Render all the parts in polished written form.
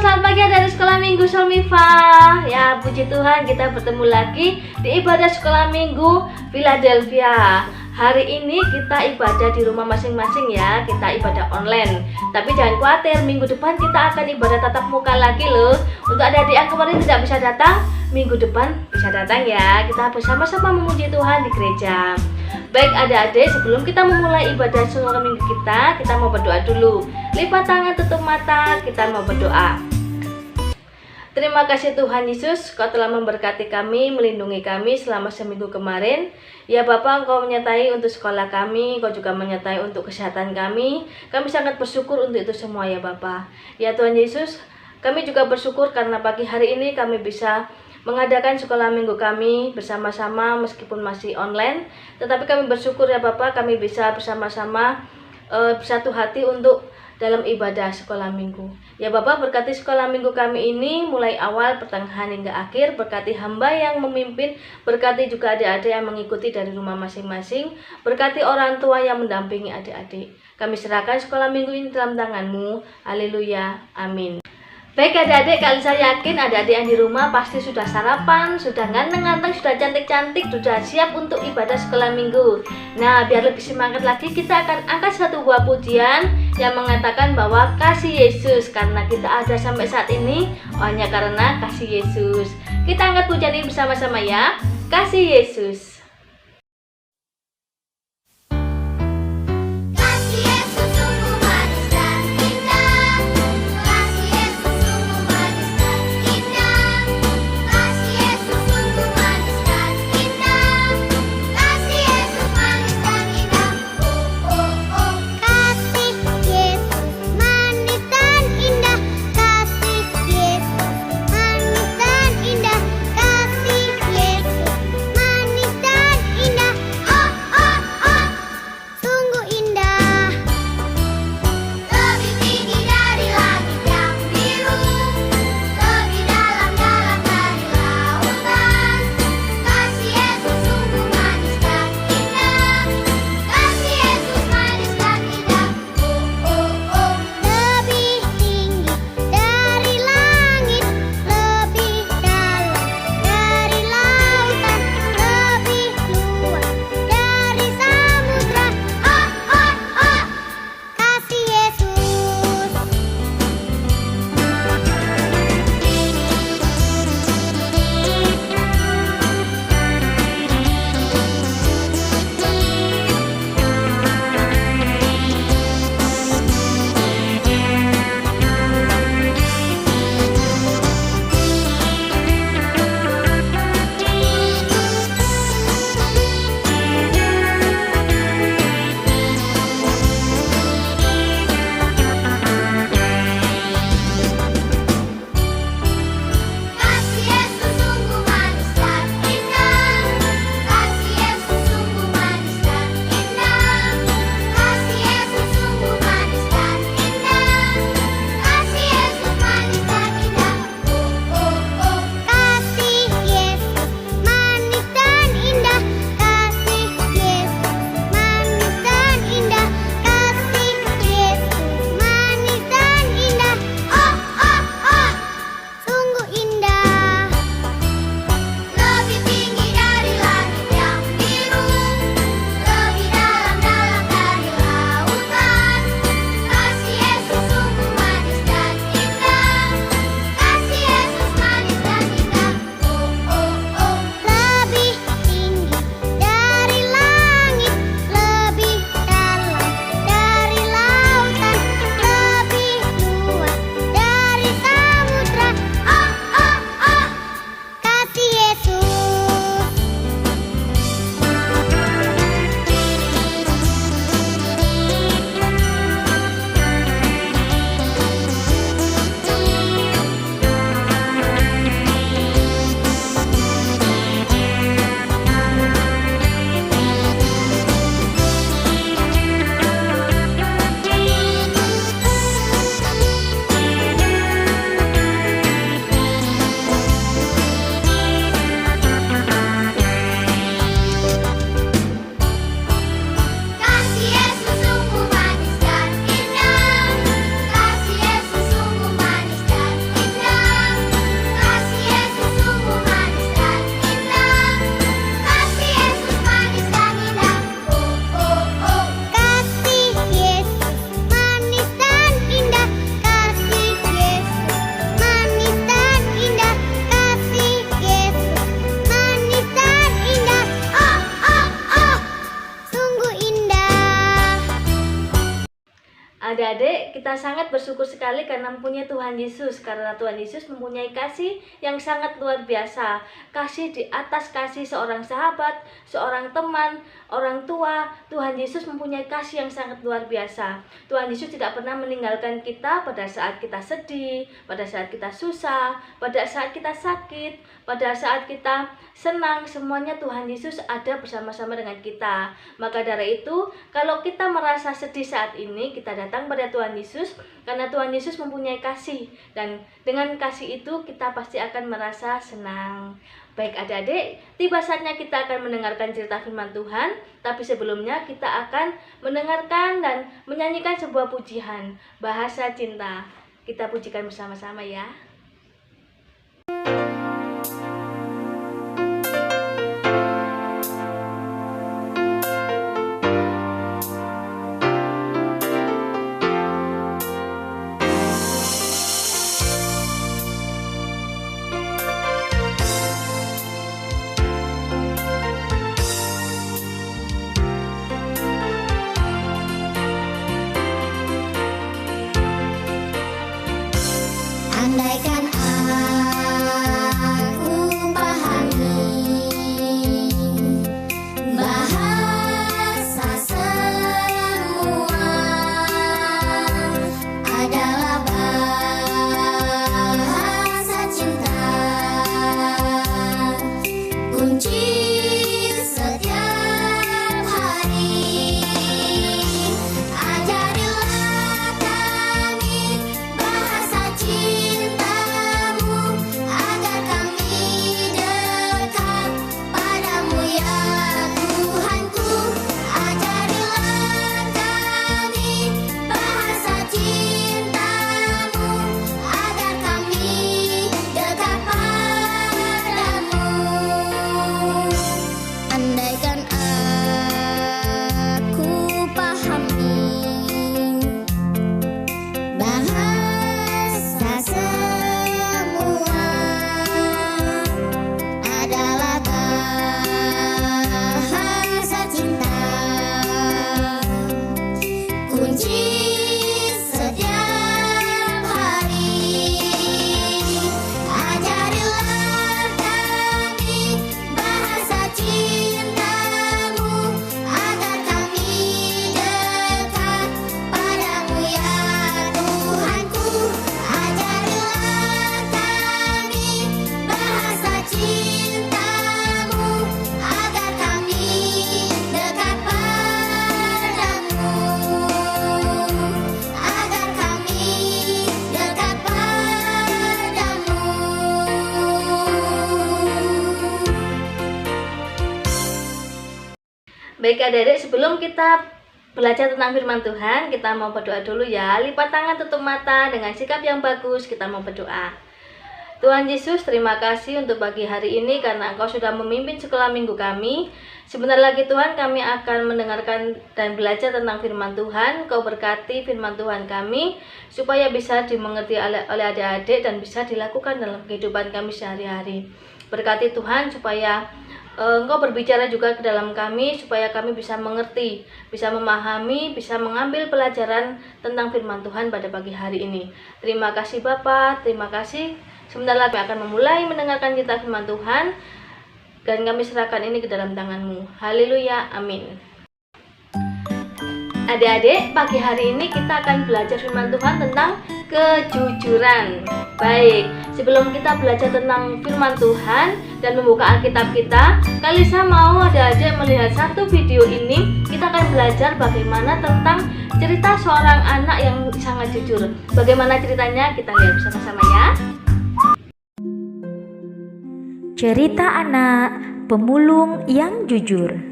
selamat pagi dari Sekolah Minggu Solmifa. Ya, puji Tuhan kita bertemu lagi di ibadah Sekolah Minggu Philadelphia. Hari ini kita ibadah di rumah masing-masing ya, kita ibadah online. Tapi jangan khawatir, minggu depan kita akan ibadah tatap muka lagi loh. Untuk adik-adik yang kemarin tidak bisa datang, minggu depan bisa datang ya. Kita bersama-sama memuji Tuhan di gereja. Baik adik-adik, sebelum kita memulai ibadah Sekolah Minggu kita mau berdoa dulu. Lipat tangan, tutup mata, kita mau berdoa. Terima kasih Tuhan Yesus, Kau telah memberkati kami, melindungi kami selama seminggu kemarin. Ya Bapa, Engkau menyertai untuk sekolah kami, Engkau juga menyertai untuk kesehatan kami. Kami sangat bersyukur untuk itu semua ya Bapa. Ya Tuhan Yesus, kami juga bersyukur karena pagi hari ini kami bisa mengadakan sekolah minggu kami bersama-sama meskipun masih online. Tetapi kami bersyukur ya Bapak, kami bisa bersama-sama bersatu hati untuk dalam ibadah sekolah minggu. Ya Bapak, berkati sekolah minggu kami ini mulai awal, pertengahan hingga akhir. Berkati hamba yang memimpin, berkati juga adik-adik yang mengikuti dari rumah masing-masing. Berkati orang tua yang mendampingi adik-adik. Kami serahkan sekolah minggu ini dalam tangan-Mu. Haleluya, amin. Baik adik-adik, kali saya yakin adik-adik yang di rumah pasti sudah sarapan, sudah ganteng-ganteng, sudah cantik-cantik, sudah siap untuk ibadah sekolah minggu. Nah, biar lebih semangat lagi, kita akan angkat satu buah pujian yang mengatakan bahwa kasih Yesus. Karena kita ada sampai saat ini, hanya karena kasih Yesus. Kita angkat pujian ini bersama-sama ya. Kasih Yesus. kita sangat bersyukur sekali karena mempunyai Tuhan Yesus, karena Tuhan Yesus mempunyai kasih yang sangat luar biasa. Kasih di atas kasih seorang sahabat, seorang teman, orang tua. Tuhan Yesus mempunyai kasih yang sangat luar biasa. Tuhan Yesus tidak pernah meninggalkan kita pada saat kita sedih, pada saat kita susah, pada saat kita sakit, pada saat kita senang. Semuanya Tuhan Yesus ada bersama-sama dengan kita. Maka dari itu, kalau kita merasa sedih saat ini, kita datang pada Tuhan Yesus, karena Tuhan Yesus mempunyai kasih, dan dengan kasih itu kita pasti akan merasa senang. Baik adik-adik, tiba saatnya kita akan mendengarkan cerita firman Tuhan, tapi sebelumnya kita akan mendengarkan dan menyanyikan sebuah pujian, Bahasa Cinta. Kita pujikan bersama-sama ya. Andaikan aku pahami bahasa semua adalah bahasa cinta, kunci setiap hari. Ajarilah kami bahasa cintamu agar kami dekat padamu ya Tuhanku. Ajarilah kami bahasa cintamu agar kami dekat padamu. Andaikan aku pahami bahasa semua adalah bahasa cinta, kunci setiap hari. Ajarilah kami bahasa cintamu agar kami dekat padamu ya Tuhanku. Ajarilah kami bahasa cintamu agar kami dekat padamu, agar kami dekat padamu. Baik adik-adik, sebelum kita belajar tentang firman Tuhan, kita mau berdoa dulu ya. Lipat tangan, tutup mata, dengan sikap yang bagus kita mau berdoa. Tuhan Yesus, terima kasih untuk pagi hari ini karena Engkau sudah memimpin sekolah minggu kami. Sebentar lagi Tuhan, kami akan mendengarkan dan belajar tentang firman Tuhan. Engkau berkati firman Tuhan kami supaya bisa dimengerti oleh adik-adik dan bisa dilakukan dalam kehidupan kami sehari-hari. Berkati Tuhan supaya Engkau berbicara juga ke dalam kami supaya kami bisa mengerti, bisa memahami, bisa mengambil pelajaran tentang firman Tuhan pada pagi hari ini. Terima kasih Bapa, terima kasih. Sebentar lagi akan memulai mendengarkan cerita firman Tuhan dan kami serahkan ini ke dalam tangan-Mu. Haleluya, amin. Adik-adik, pagi hari ini kita akan belajar firman Tuhan tentang kejujuran. Baik, sebelum kita belajar tentang firman Tuhan dan membuka Alkitab kita, Kalisa mau adik-adik melihat satu video ini. Kita akan belajar bagaimana tentang cerita seorang anak yang sangat jujur. Bagaimana ceritanya? Kita lihat bersama-sama ya. Cerita anak pemulung yang jujur.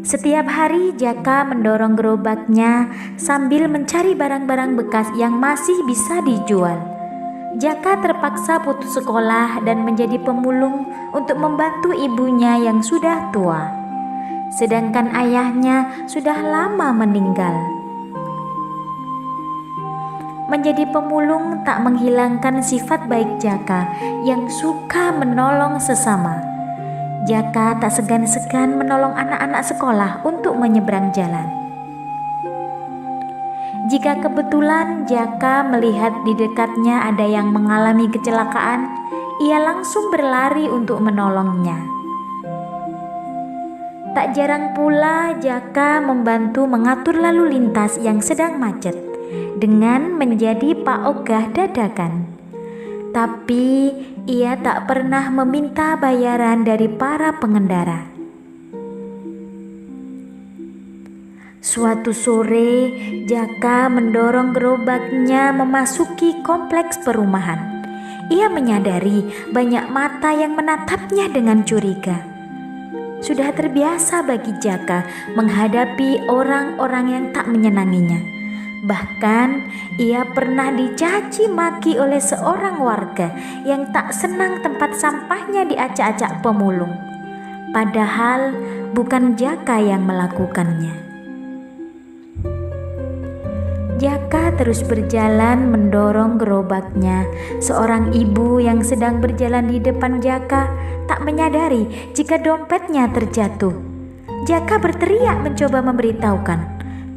Setiap hari Jaka mendorong gerobaknya sambil mencari barang-barang bekas yang masih bisa dijual. Jaka terpaksa putus sekolah dan menjadi pemulung untuk membantu ibunya yang sudah tua. Sedangkan ayahnya sudah lama meninggal. Menjadi pemulung tak menghilangkan sifat baik Jaka yang suka menolong sesama. Jaka tak segan-segan menolong anak-anak sekolah untuk menyeberang jalan. Jika kebetulan Jaka melihat di dekatnya ada yang mengalami kecelakaan, ia langsung berlari untuk menolongnya. Tak jarang pula Jaka membantu mengatur lalu lintas yang sedang macet dengan menjadi Pak Ogah dadakan. Tapi ia tak pernah meminta bayaran dari para pengendara. Suatu sore, Jaka mendorong gerobaknya memasuki kompleks perumahan. Ia menyadari banyak mata yang menatapnya dengan curiga. Sudah terbiasa bagi Jaka menghadapi orang-orang yang tak menyenanginya. Bahkan ia pernah dicaci maki oleh seorang warga yang tak senang tempat sampahnya diacak-acak pemulung. Padahal bukan Jaka yang melakukannya. Jaka terus berjalan mendorong gerobaknya. Seorang ibu yang sedang berjalan di depan Jaka tak menyadari jika dompetnya terjatuh. Jaka berteriak mencoba memberitahukan,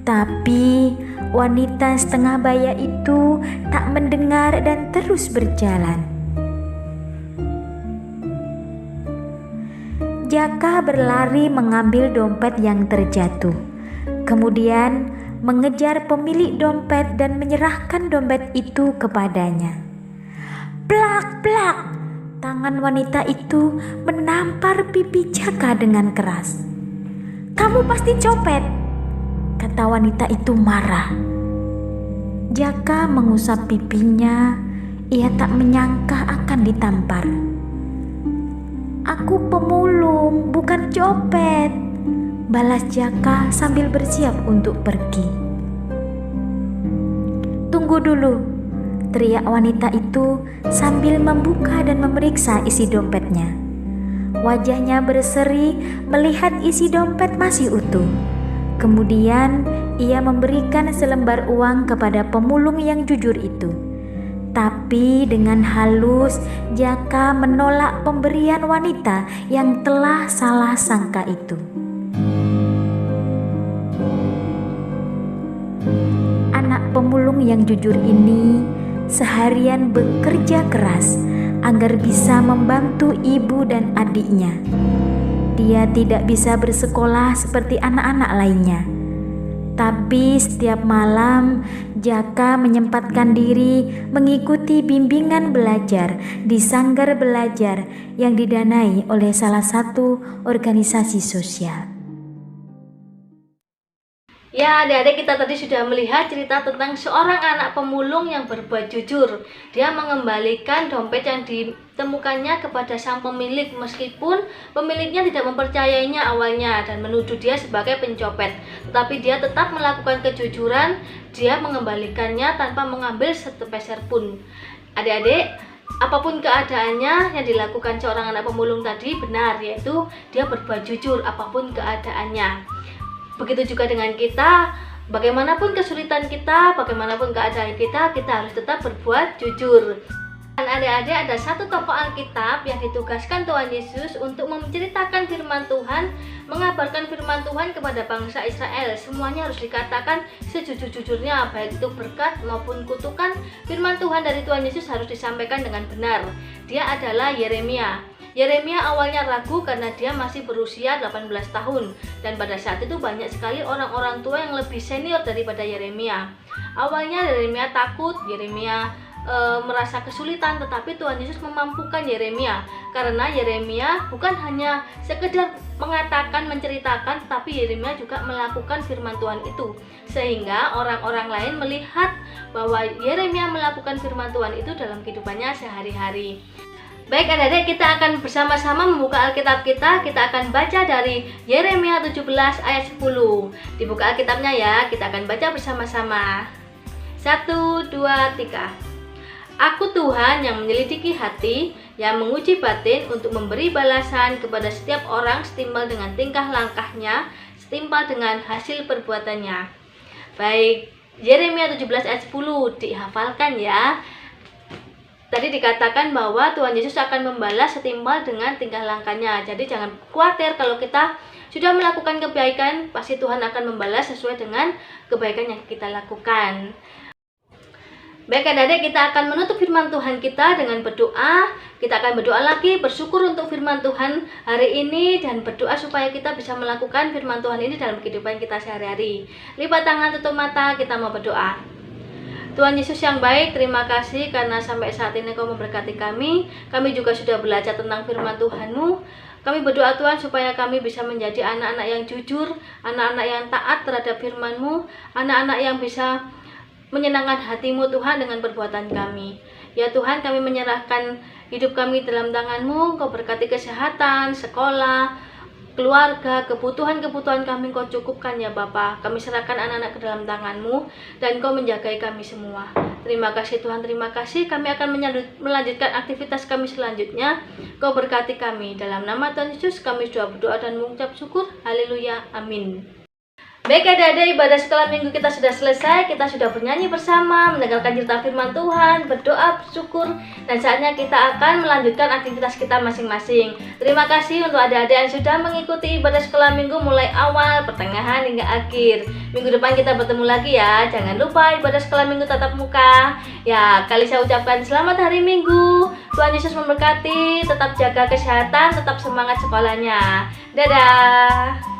tapi wanita setengah baya itu tak mendengar dan terus berjalan. Jaka berlari mengambil dompet yang terjatuh. Kemudian mengejar pemilik dompet dan menyerahkan dompet itu kepadanya. Plak, plak! Tangan wanita itu menampar pipi Jaka dengan keras. "Kamu pasti copet," kata wanita itu marah. Jaka mengusap pipinya. Ia tak menyangka akan ditampar. "Aku pemulung, bukan copet," balas Jaka sambil bersiap untuk pergi. "Tunggu dulu," teriak wanita itu sambil membuka dan memeriksa isi dompetnya. Wajahnya berseri melihat isi dompet masih utuh. Kemudian ia memberikan selembar uang kepada pemulung yang jujur itu. Tapi dengan halus Jaka menolak pemberian wanita yang telah salah sangka itu. Anak pemulung yang jujur ini seharian bekerja keras agar bisa membantu ibu dan adiknya. Dia tidak bisa bersekolah seperti anak-anak lainnya. Tapi setiap malam Jaka menyempatkan diri mengikuti bimbingan belajar di sanggar belajar yang didanai oleh salah satu organisasi sosial. Ya, adik-adik, kita tadi sudah melihat cerita tentang seorang anak pemulung yang berbuat jujur. Dia mengembalikan dompet yang ditemukannya kepada sang pemilik meskipun pemiliknya tidak mempercayainya awalnya dan menuduh dia sebagai pencopet. Tetapi dia tetap melakukan kejujuran, dia mengembalikannya tanpa mengambil sepeser pun. Adik-adik, apapun keadaannya yang dilakukan seorang anak pemulung tadi benar, yaitu dia berbuat jujur apapun keadaannya. Begitu juga dengan kita, bagaimanapun kesulitan kita, bagaimanapun keadaan kita harus tetap berbuat jujur. Dan adik-adik, ada satu tokoh Alkitab yang ditugaskan Tuhan Yesus untuk menceritakan firman Tuhan, mengabarkan firman Tuhan kepada bangsa Israel. Semuanya harus dikatakan sejujur-jujurnya, baik itu berkat maupun kutukan. Firman Tuhan dari Tuhan Yesus harus disampaikan dengan benar. Dia adalah Yeremia. Yeremia awalnya ragu karena dia masih berusia 18 tahun dan pada saat itu banyak sekali orang-orang tua yang lebih senior daripada Yeremia. Awalnya Yeremia takut, Yeremia merasa kesulitan, tetapi Tuhan Yesus memampukan Yeremia karena Yeremia bukan hanya sekedar mengatakan, menceritakan, tapi Yeremia juga melakukan firman Tuhan itu sehingga orang-orang lain melihat bahwa Yeremia melakukan firman Tuhan itu dalam kehidupannya sehari-hari. Baik adik-adik, kita akan bersama-sama membuka Alkitab kita. Kita akan baca dari Yeremia 17 ayat 10. Dibuka Alkitabnya ya, kita akan baca bersama-sama. 1, 2, 3. Aku Tuhan yang menyelidiki hati, yang menguji batin untuk memberi balasan kepada setiap orang setimpal dengan tingkah langkahnya, setimpal dengan hasil perbuatannya. Baik, Yeremia 17 ayat 10 dihafalkan ya. Tadi dikatakan bahwa Tuhan Yesus akan membalas setimpal dengan tingkah lakunya. Jadi jangan khawatir kalau kita sudah melakukan kebaikan, pasti Tuhan akan membalas sesuai dengan kebaikan yang kita lakukan. Baik adik-adik, kita akan menutup firman Tuhan kita dengan berdoa. Kita akan berdoa lagi, bersyukur untuk firman Tuhan hari ini, dan berdoa supaya kita bisa melakukan firman Tuhan ini dalam kehidupan kita sehari-hari. Lipat tangan, tutup mata, kita mau berdoa. Tuhan Yesus yang baik, terima kasih karena sampai saat ini Kau memberkati kami. Kami juga sudah belajar tentang firman Tuhan-Mu. Kami berdoa Tuhan supaya kami bisa menjadi anak-anak yang jujur, anak-anak yang taat terhadap firman-Mu, anak-anak yang bisa menyenangkan hati-Mu Tuhan dengan perbuatan kami. Ya Tuhan, kami menyerahkan hidup kami dalam tangan-Mu. Kau berkati kesehatan, sekolah, keluarga, kebutuhan-kebutuhan kami Kau cukupkan ya Bapa. Kami serahkan anak-anak ke dalam tangan-Mu, dan Kau menjagai kami semua. Terima kasih Tuhan, terima kasih. Kami akan melanjutkan aktivitas kami selanjutnya. Kau berkati kami. Dalam nama Tuhan Yesus kami sudah berdoa dan mengucap syukur. Haleluya, amin. Baik adik-adik, ibadah sekolah minggu kita sudah selesai. Kita sudah bernyanyi bersama, mendengarkan cerita firman Tuhan, berdoa, bersyukur, dan saatnya kita akan melanjutkan aktivitas kita masing-masing. Terima kasih untuk adik-adik yang sudah mengikuti ibadah sekolah minggu mulai awal, pertengahan, hingga akhir. Minggu depan kita bertemu lagi ya. Jangan lupa ibadah sekolah minggu tatap muka. Ya, kali saya ucapkan selamat hari Minggu. Tuhan Yesus memberkati, tetap jaga kesehatan, tetap semangat sekolahnya. Dadah.